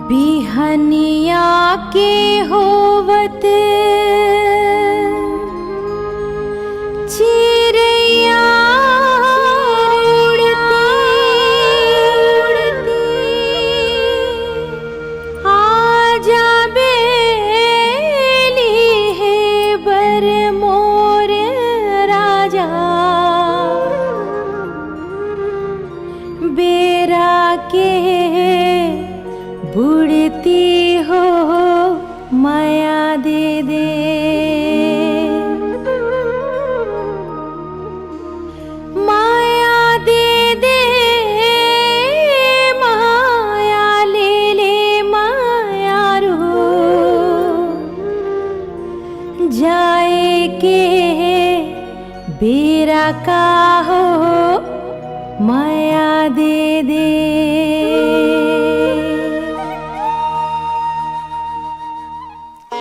बिहनिया के होवत चिड़ैया उड़ती आजा बेली है बर मोर राजा बेरा के बुड़ती हो माया दे दे माया दे दे माया ले ले माया रो जाए के बेरा का हो माया दे दे।